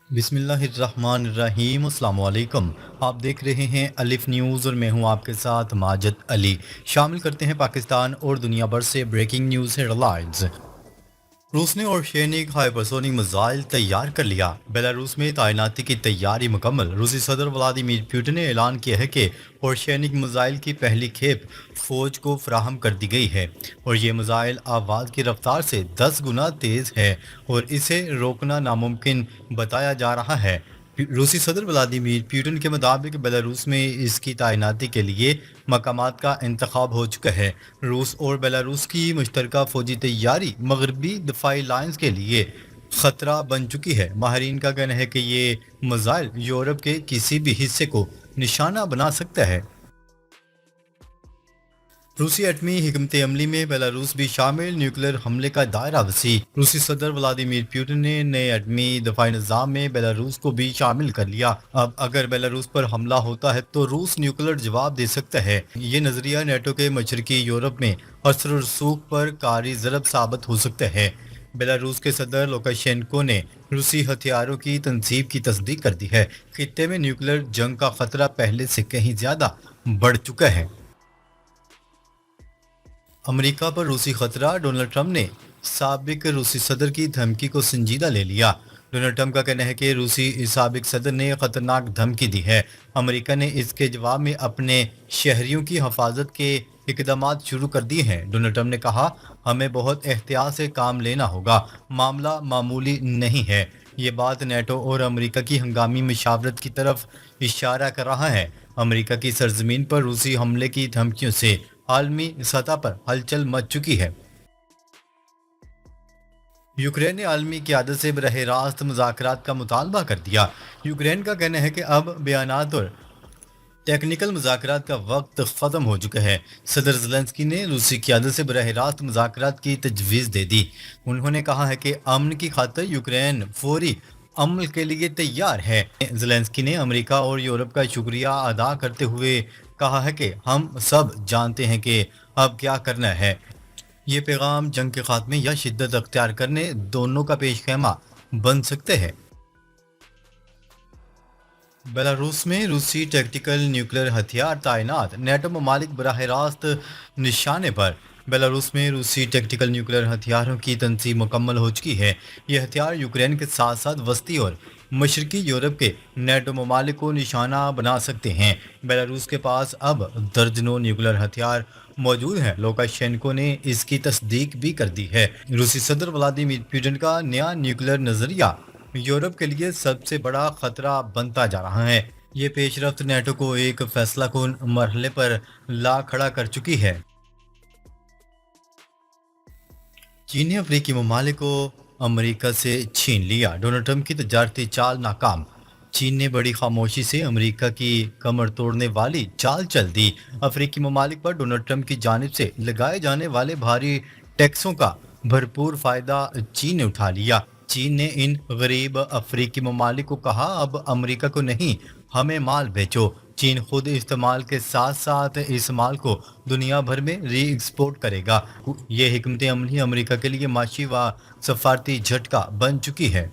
بسم اللہ الرحمن الرحیم، السلام علیکم۔ آپ دیکھ رہے ہیں الف نیوز اور میں ہوں آپ کے ساتھ ماجد علی۔ شامل کرتے ہیں پاکستان اور دنیا بھر سے بریکنگ نیوز ہیڈ لائنز۔ روس نے اورشینک ہائپرسونک میزائل تیار کر لیا، بیلاروس میں تعیناتی کی تیاری مکمل۔ روسی صدر ولادیمیر پوٹن نے اعلان کیا ہے کہ اورشینک میزائل کی پہلی کھیپ فوج کو فراہم کر دی گئی ہے، اور یہ میزائل آواز کی رفتار سے 10 گنا تیز ہے اور اسے روکنا ناممکن بتایا جا رہا ہے۔ روسی صدر ولادیمیر پوٹن کے مطابق بیلاروس میں اس کی تعیناتی کے لیے مقامات کا انتخاب ہو چکا ہے۔ روس اور بیلاروس کی مشترکہ فوجی تیاری مغربی دفاعی لائنز کے لیے خطرہ بن چکی ہے۔ ماہرین کا کہنا ہے کہ یہ میزائل یورپ کے کسی بھی حصے کو نشانہ بنا سکتا ہے۔ روسی ایٹمی حکمت عملی میں بیلاروس بھی شامل، نیوکلیر حملے کا دائرہ وسیع۔ روسی صدر ولادیمیر پوٹن نے نئے ایٹمی دفاعی نظام میں بیلاروس کو بھی شامل کر لیا۔ اب اگر بیلاروس پر حملہ ہوتا ہے تو روس نیوکلیر جواب دے سکتا ہے۔ یہ نظریہ نیٹو کے مشرقی یورپ میں اثر و رسوخ پر کاری ضرب ثابت ہو سکتا ہے۔ بیلاروس کے صدر لوکاشینکو نے روسی ہتھیاروں کی تنصیب کی تصدیق کر دی ہے۔ خطے میں نیوکلیر جنگ کا خطرہ پہلے سے کہیں زیادہ بڑھ چکا ہے۔ امریکہ پر روسی خطرہ، ڈونلڈ ٹرمپ نے سابق روسی صدر کی دھمکی کو سنجیدہ لے لیا۔ ڈونلڈ ٹرمپ کا کہنا ہے کہ روسی سابق صدر نے خطرناک دھمکی دی ہے۔ امریکہ نے اس کے جواب میں اپنے شہریوں کی حفاظت کے اقدامات شروع کر دیے ہیں۔ ڈونلڈ ٹرمپ نے کہا، ہمیں بہت احتیاط سے کام لینا ہوگا، معاملہ معمولی نہیں ہے۔ یہ بات نیٹو اور امریکہ کی ہنگامی مشاورت کی طرف اشارہ کر رہا ہے۔ امریکہ کی سرزمین پر روسی حملے کی دھمکیوں سے عالمی سطح پر ہلچل مچ چکی ہے۔ یوکرین نے عالمی قیادت سے براہ راست مذاکرات کا مطالبہ کر دیا۔ یوکرین کا کہنا ہے کہ اب بیانات اور ٹیکنیکل مذاکرات کا وقت ختم ہو چکا ہے۔ صدر زیلنسکی نے روسی قیادت سے براہ راست مذاکرات کی تجویز دے دی۔ انہوں نے کہا ہے کہ امن کی خاطر یوکرین فوری عمل کے لیے تیار ہے۔ زیلنسکی نے امریکہ اور یورپ کا شکریہ ادا کرتے ہوئے کہا ہے کہ ہم سب جانتے ہیں کہ اب کیا کرنا ہے۔ یہ پیغام جنگ کے خاتمے یا شدت اختیار کرنے دونوں کا پیش خیمہ بن سکتے ہیں۔ بیلاروس میں روسی ٹیکٹیکل نیوکلیر ہتھیار تعینات، نیٹو ممالک براہ راست نشانے پر۔ بیلاروس میں روسی ٹیکٹیکل نیوکلیر ہتھیاروں کی تنصیب مکمل ہو چکی ہے۔ یہ ہتھیار یوکرین کے ساتھ ساتھ وسطی اور مشرقی یورپ کے نیٹو ممالک کو نشانہ بنا سکتے ہیں۔ بیلاروس کے پاس اب درجنوں نیوکلیر ہتھیار موجود ہیں۔ لوکاشینکو نے اس کی تصدیق بھی کر دی ہے۔ روسی صدر ولادیمیر پوٹن کا نیا نیوکلیر نظریہ یورپ کے لیے سب سے بڑا خطرہ بنتا جا رہا ہے۔ یہ پیش رفت نیٹو کو ایک فیصلہ کن مرحلے پر لا کھڑا کر چکی ہے۔ چین نے افریقی ممالک کو امریکہ سے چھین لیا، ڈونلڈ ٹرمپ کی تجارتی چال ناکام۔ چین نے بڑی خاموشی سے امریکہ کی کمر توڑنے والی چال چل دی۔ افریقی ممالک پر ڈونلڈ ٹرمپ کی جانب سے لگائے جانے والے بھاری ٹیکسوں کا بھرپور فائدہ چین نے اٹھا لیا۔ چین نے ان غریب افریقی ممالک کو کہا، اب امریکہ کو نہیں، ہمیں مال بیچو۔ چین خود استعمال کے ساتھ ساتھ اس مال کو دنیا بھر میں ری ایکسپورٹ کرے گا۔ یہ حکمت عملی امریکہ کے لیے معاشی و سفارتی جھٹکا بن چکی ہے۔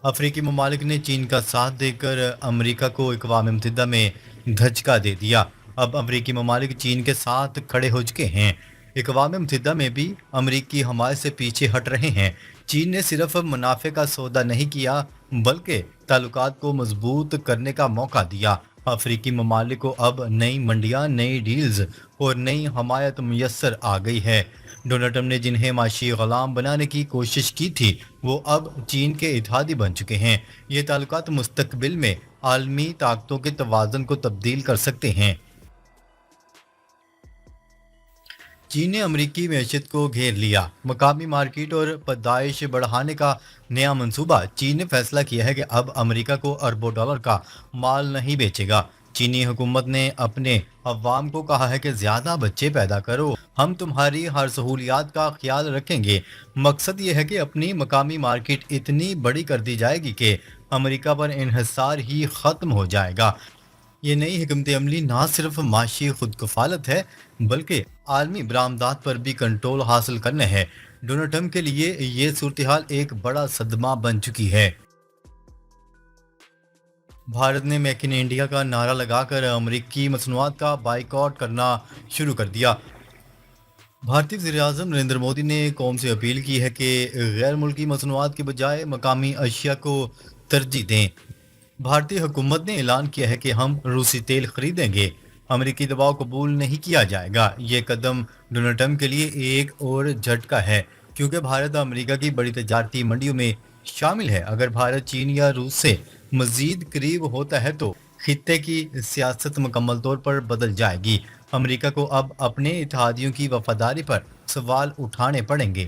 افریقی ممالک نے چین کا ساتھ دے کر امریکہ کو اقوام متحدہ میں دھچکا دے دیا۔ اب افریقی ممالک چین کے ساتھ کھڑے ہو چکے ہیں۔ اقوام متحدہ میں بھی امریکی حمایت سے پیچھے ہٹ رہے ہیں۔ چین نے صرف منافع کا سودا نہیں کیا بلکہ تعلقات کو مضبوط کرنے کا موقع دیا۔ افریقی ممالک کو اب نئی منڈیاں، نئی ڈیلز اور نئی حمایت میسر آ گئی ہے۔ ڈونلڈ ٹرمپ نے جنہیں معاشی غلام بنانے کی کوشش کی تھی، وہ اب چین کے اتحادی بن چکے ہیں۔ یہ تعلقات مستقبل میں عالمی طاقتوں کے توازن کو تبدیل کر سکتے ہیں۔ چین نے امریکی معیشت کو گھیر لیا، مقامی مارکیٹ اور پیدائش بڑھانے کا نیا منصوبہ۔ چین نے فیصلہ کیا ہے کہ اب امریکہ کو اربوں ڈالر کا مال نہیں بیچے گا۔ چینی حکومت نے اپنے عوام کو کہا ہے کہ زیادہ بچے پیدا کرو، ہم تمہاری ہر سہولیات کا خیال رکھیں گے۔ مقصد یہ ہے کہ اپنی مقامی مارکیٹ اتنی بڑی کر دی جائے گی کہ امریکہ پر انحصار ہی ختم ہو جائے گا۔ یہ نئی حکمت عملی نہ صرف معاشی خود کفالت ہے بلکہ عالمی برآمدات پر بھی کنٹرول حاصل کرنے ہے۔ ڈونلڈ ٹرمپ کے لیے یہ صورتحال ایک بڑا صدمہ بن چکی ہے۔ بھارت نے میک ان انڈیا کا نعرہ لگا کر امریکی مصنوعات کا بائیکاٹ کرنا شروع کر دیا۔ بھارتی وزیر اعظم نریندر مودی نے قوم سے اپیل کی ہے کہ غیر ملکی مصنوعات کے بجائے مقامی اشیاء کو ترجیح دیں۔ بھارتی حکومت نے اعلان کیا ہے کہ ہم روسی تیل خریدیں گے۔ امریکی دباؤ قبول نہیں کیا جائے گا۔ یہ قدم ڈونلڈ ٹرمپ کے لیے ایک اور جھٹکا ہے کیونکہ بھارت امریکہ کی بڑی تجارتی منڈیوں میں شامل ہے۔ اگر بھارت چین یا روس سے مزید قریب ہوتا ہے تو خطے کی سیاست مکمل طور پر بدل جائے گی۔ امریکہ کو اب اپنے اتحادیوں کی وفاداری پر سوال اٹھانے پڑیں گے۔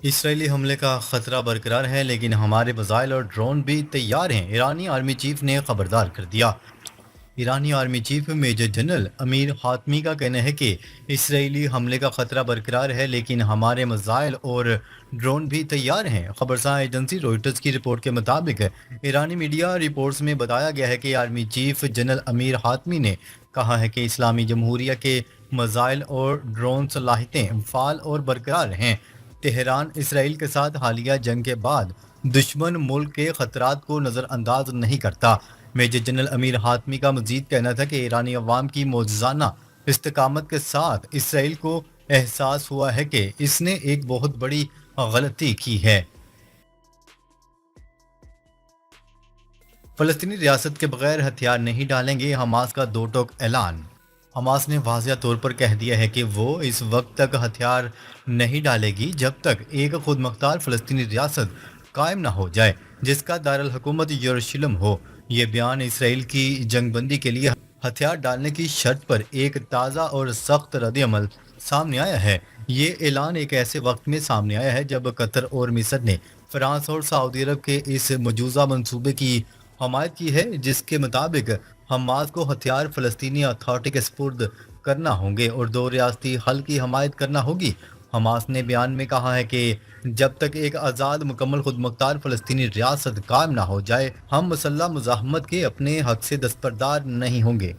اسرائیلی حملے کا خطرہ برقرار ہے لیکن ہمارے میزائل اور ڈرون بھی تیار ہیں، ایرانی آرمی چیف نے خبردار کر دیا۔ ایرانی آرمی چیف میجر جنرل امیر حاتمی کا کہنا ہے کہ اسرائیلی حملے کا خطرہ برقرار ہے لیکن ہمارے میزائل اور ڈرون بھی تیار ہیں۔ خبرساں ایجنسی روئٹرز کی رپورٹ کے مطابق ایرانی میڈیا رپورٹس میں بتایا گیا ہے کہ آرمی چیف جنرل امیر حاتمی نے کہا ہے کہ اسلامی جمہوریہ کے میزائل اور ڈرون صلاحیتیں فعال اور برقرار ہیں۔ تہران اسرائیل کے ساتھ حالیہ جنگ کے بعد دشمن ملک کے خطرات کو نظر انداز نہیں کرتا۔ میجر جنرل امیر حاتمی کا مزید کہنا تھا کہ ایرانی عوام کی معجزانہ استقامت کے ساتھ اسرائیل کو احساس ہوا ہے کہ اس نے ایک بہت بڑی غلطی کی ہے۔ فلسطینی ریاست کے بغیر ہتھیار نہیں ڈالیں گے، حماس کا دو ٹوک اعلان۔ حماس نے واضح طور پر کہہ دیا ہے کہ وہ اس وقت تک ہتھیار نہیں ڈالے گی جب تک ایک خود مختار فلسطینی ریاست قائم نہ ہو جائے جس کا دارالحکومت یروشلم ہو۔ یہ بیان اسرائیل کی جنگ بندی کے لیے ہتھیار ڈالنے کی شرط پر ایک تازہ اور سخت رد عمل سامنے آیا ہے۔ یہ اعلان ایک ایسے وقت میں سامنے آیا ہے جب قطر اور مصر نے فرانس اور سعودی عرب کے اس مجوزہ منصوبے کی حمایت کی ہے جس کے مطابق حماس کو ہتھیار فلسطینی اتھارٹی کے سپرد کرنا ہوں گے اور دو ریاستی حل کی حمایت کرنا ہوگی۔ حماس نے بیان میں کہا ہے کہ جب تک ایک آزاد مکمل خود مختار فلسطینی ریاست قائم نہ ہو جائے ہم مسلح مزاحمت کے اپنے حق سے دستبردار نہیں ہوں گے۔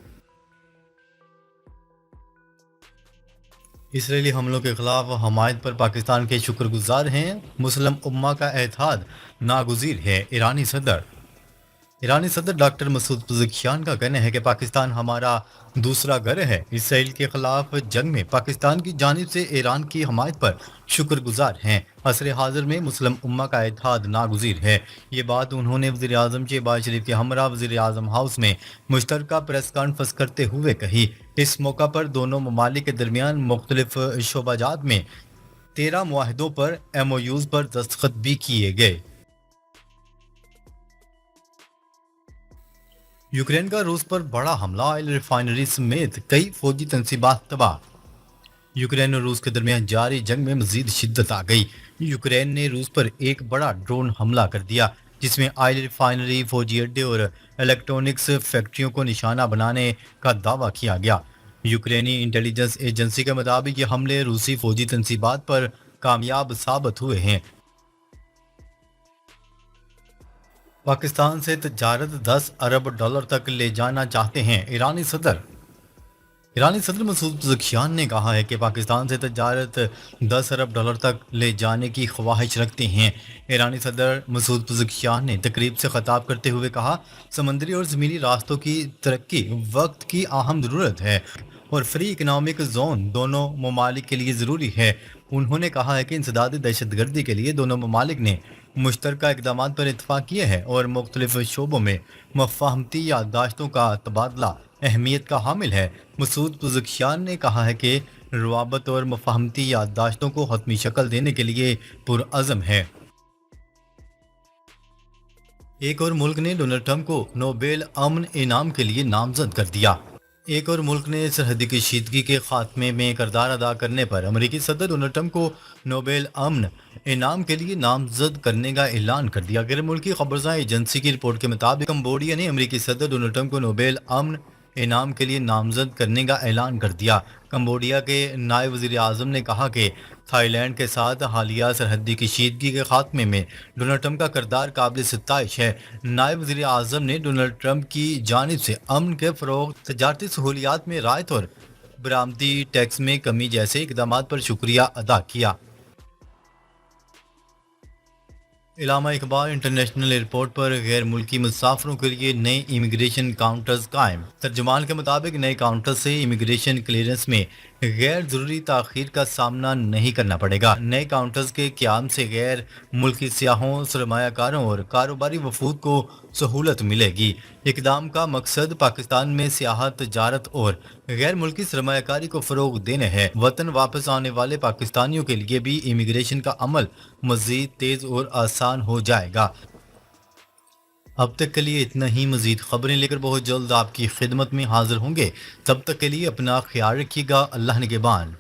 اسرائیلی حملوں کے خلاف حمایت پر پاکستان کے شکر گزار ہیں، مسلم امہ کا اتحاد ناگزیر ہے۔ ایرانی صدر ڈاکٹر مسعود پزشکیان کا کہنا ہے کہ پاکستان ہمارا دوسرا گھر ہے۔ اسرائیل کے خلاف جنگ میں پاکستان کی جانب سے ایران کی حمایت پر شکر گزار ہیں۔ عصر حاضر میں مسلم امہ کا اتحاد ناگزیر ہے۔ یہ بات انہوں نے وزیر اعظم شہباز شریف کے ہمراہ وزیر اعظم ہاؤس میں مشترکہ پریس کانفرنس کرتے ہوئے کہی۔ اس موقع پر دونوں ممالک کے درمیان مختلف شعبہ جات میں 13 معاہدوں پر MOUs پر دستخط بھی کیے گئے۔ یوکرین کا روس پر بڑا حملہ، آئل ریفائنری سمیت کئی فوجی تنصیبات تباہ۔ یوکرین اور روس کے درمیان جاری جنگ میں مزید شدت آ گئی۔ یوکرین نے روس پر ایک بڑا ڈرون حملہ کر دیا جس میں آئل ریفائنری، فوجی اڈے اور الیکٹرونکس فیکٹریوں کو نشانہ بنانے کا دعویٰ کیا گیا۔ یوکرینی انٹیلیجنس ایجنسی کے مطابق یہ حملے روسی فوجی تنصیبات پر کامیاب ثابت ہوئے ہیں۔ پاکستان سے تجارت $10 ارب تک لے جانا چاہتے ہیں ایرانی صدر مسعود پزشکیان نے کہا ہے کہ پاکستان سے تجارت $10 ارب تک لے جانے کی خواہش رکھتے ہیں۔ ایرانی صدر مسعود پزشکیان نے تقریب سے خطاب کرتے ہوئے کہا، سمندری اور زمینی راستوں کی ترقی وقت کی اہم ضرورت ہے اور فری اکنامک زون دونوں ممالک کے لیے ضروری ہے۔ انہوں نے کہا ہے کہ انسداد دہشت گردی کے لیے دونوں ممالک نے مشترکہ اقدامات پر اتفاق کیے ہیں اور مختلف شعبوں میں مفاہمتی یادداشتوں کا تبادلہ اہمیت کا حامل ہے۔ مسعود پزشکیان نے کہا ہے کہ روابط اور مفاہمتی یادداشتوں کو حتمی شکل دینے کے لیے پرعزم ہے۔ ایک اور ملک نے ڈونلڈ ٹرمپ کو نوبیل امن انعام کے لیے نامزد کر دیا۔ ایک اور ملک نے سرحدی کشیدگی کے خاتمے میں کردار ادا کرنے پر امریکی صدر ڈونلڈ ٹرمپ کو نوبیل امن انعام کے لیے نامزد کرنے کا اعلان کر دیا۔ غیر ملکی خبرساں ایجنسی کی رپورٹ کے مطابق کمبوڈیا نے امریکی صدر ڈونلڈ ٹرمپ کو نوبیل امن انعام کے لیے نامزد کرنے کا اعلان کر دیا۔ کمبوڈیا کے نائب وزیر اعظم نے کہا کہ تھائی لینڈ کے ساتھ حالیہ سرحدی کشیدگی کے خاتمے میں ڈونلڈ ٹرمپ کا کردار قابل ستائش ہے۔ نائب وزیر اعظم نے ڈونلڈ ٹرمپ کی جانب سے امن کے فروغ، تجارتی سہولیات میں رعایت اور برآمدی ٹیکس میں کمی جیسے اقدامات پر شکریہ ادا کیا۔ علامہ اقبال انٹرنیشنل ایئرپورٹ پر غیر ملکی مسافروں کے لیے نئے امیگریشن کاؤنٹرز قائم۔ ترجمان کے مطابق نئے کاؤنٹر سے امیگریشن کلیئرنس میں غیر ضروری تاخیر کا سامنا نہیں کرنا پڑے گا۔ نئے کاؤنٹرز کے قیام سے غیر ملکی سیاحوں، سرمایہ کاروں اور کاروباری وفود کو سہولت ملے گی۔ اقدام کا مقصد پاکستان میں سیاحت، تجارت اور غیر ملکی سرمایہ کاری کو فروغ دینا ہے۔ وطن واپس آنے والے پاکستانیوں کے لیے بھی امیگریشن کا عمل مزید تیز اور آسان ہو جائے گا۔ اب تک کے لیے اتنا ہی۔ مزید خبریں لے کر بہت جلد آپ کی خدمت میں حاضر ہوں گے۔ تب تک کے لیے اپنا خیال رکھیے گا۔ اللہ نگہبان۔